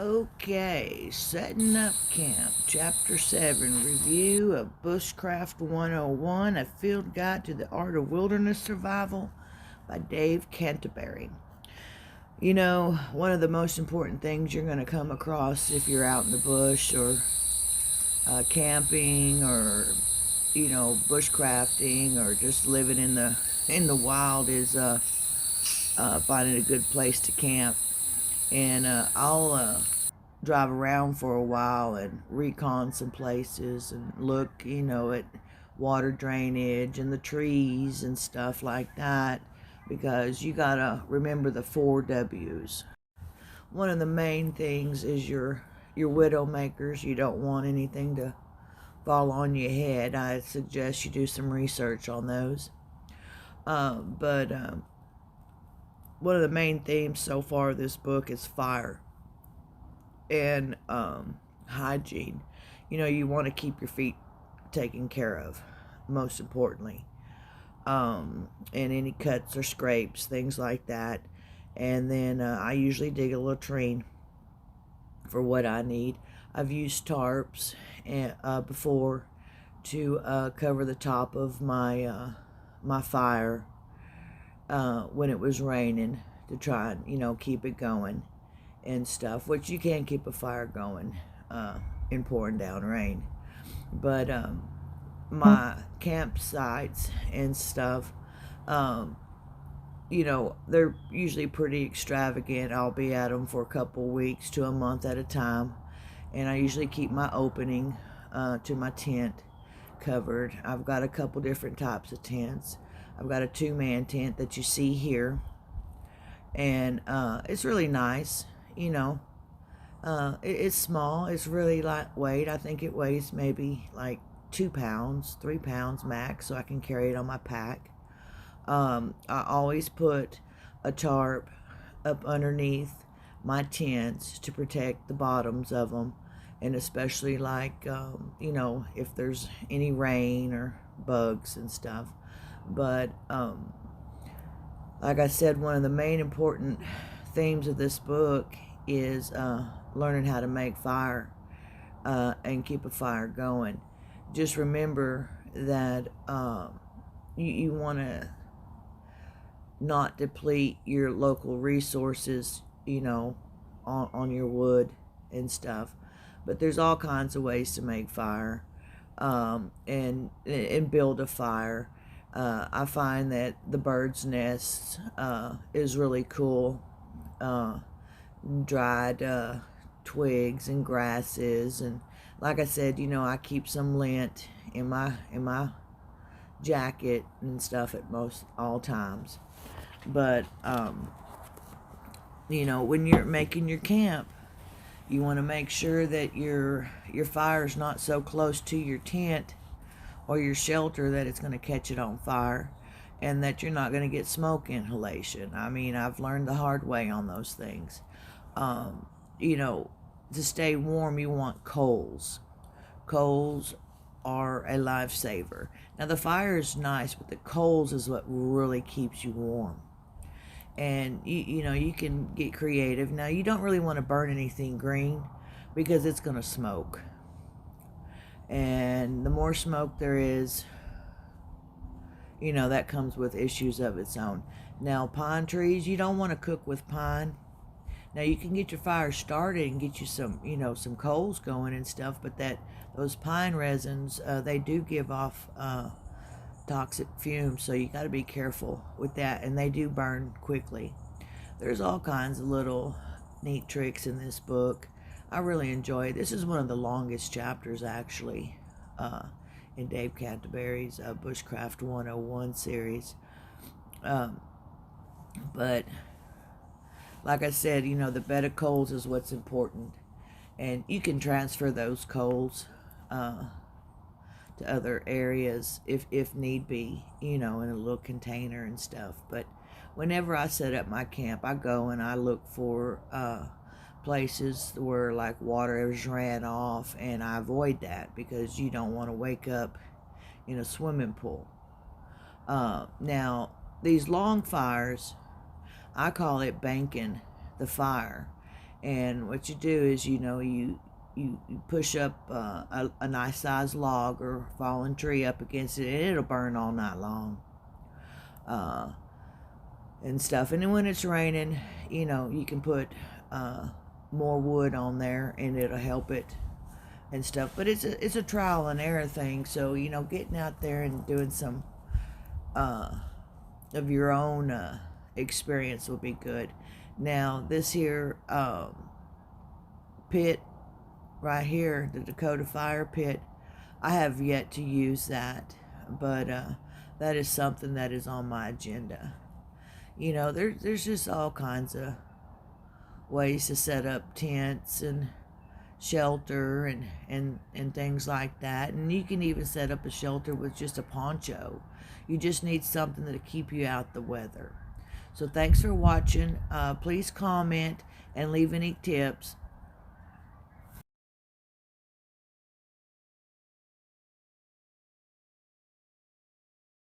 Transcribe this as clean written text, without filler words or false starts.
Okay, setting up camp, chapter 7, review of Bushcraft 101, a field guide to the art of wilderness survival by Dave Canterbury. You know, one of the most important things you're going to come across if you're out in the bush or camping or, bushcrafting or just living in the wild is finding a good place to camp. And I'll drive around for a while and recon some places and look, at water drainage and the trees and stuff like that, because you gotta remember the 4 W's. One of the main things is your widow makers. You don't want anything to fall on your head. I suggest you do some research on those. But one of the main themes so far of this book is fire and hygiene. You want to keep your feet taken care of, most importantly. And any cuts or scrapes, things like that. And then I usually dig a latrine for what I need. I've used tarps before to cover the top of my fire when it was raining, to try and keep it going and stuff, which you can't keep a fire going in pouring down rain. But my campsites and stuff, they're usually pretty extravagant. I'll be at them for a couple weeks to a month at a time, and I usually keep my opening to my tent covered. I've got a couple different types of tents. I've got a 2-man tent that you see here, and it's really nice. It's small. It's really lightweight. I think it weighs maybe like 2 pounds, 3 pounds max, so I can carry it on my pack. I always put a tarp up underneath my tents to protect the bottoms of them, and especially if there's any rain or bugs and stuff. But like I said, one of the main important themes of this book is learning how to make fire and keep a fire going. Just remember that you want to not deplete your local resources, on your wood and stuff. But there's all kinds of ways to make fire and build a fire. I find that the bird's nest is really cool. Dried twigs and grasses, and like I said, I keep some lint in my jacket and stuff at most all times. But when you're making your camp, you want to make sure that your fire's not so close to your tent or your shelter that it's going to catch it on fire, and that you're not going to get smoke inhalation. I mean, I've learned the hard way on those things. To stay warm, you want coals. Coals are a lifesaver. Now, the fire is nice, but the coals is what really keeps you warm. And you can get creative. Now, you don't really want to burn anything green because it's going to smoke. And the more smoke there is, that comes with issues of its own. Now, pine trees, you don't want to cook with pine. Now, you can get your fire started and get you some coals going and stuff, but those pine resins, they do give off toxic fumes, so you got to be careful with that, and they do burn quickly. There's all kinds of little neat tricks in this book. I really enjoy it. This is one of the longest chapters, actually, in Dave Canterbury's Bushcraft 101 series. But like I said, the bed of coals is what's important. And you can transfer those coals to other areas if need be, in a little container and stuff. But whenever I set up my camp, I go and I look for places where like water has ran off, and I avoid that because you don't want to wake up in a swimming pool. Now, these long fires, I call it banking the fire. And what you do is, you push up a nice sized log or fallen tree up against it, and it'll burn all night long. And stuff. And then when it's raining, you can put more wood on there, and it'll help it and stuff. But it's a trial and error thing. So getting out there and doing some of your own experience will be good. Now this here pit right here, the Dakota fire pit, I have yet to use that, but that is something that is on my agenda. There's just all kinds of ways to set up tents and shelter and things like that. And you can even set up a shelter with just a poncho. You just need something to keep you out the weather. So thanks for watching. Please comment and leave any tips.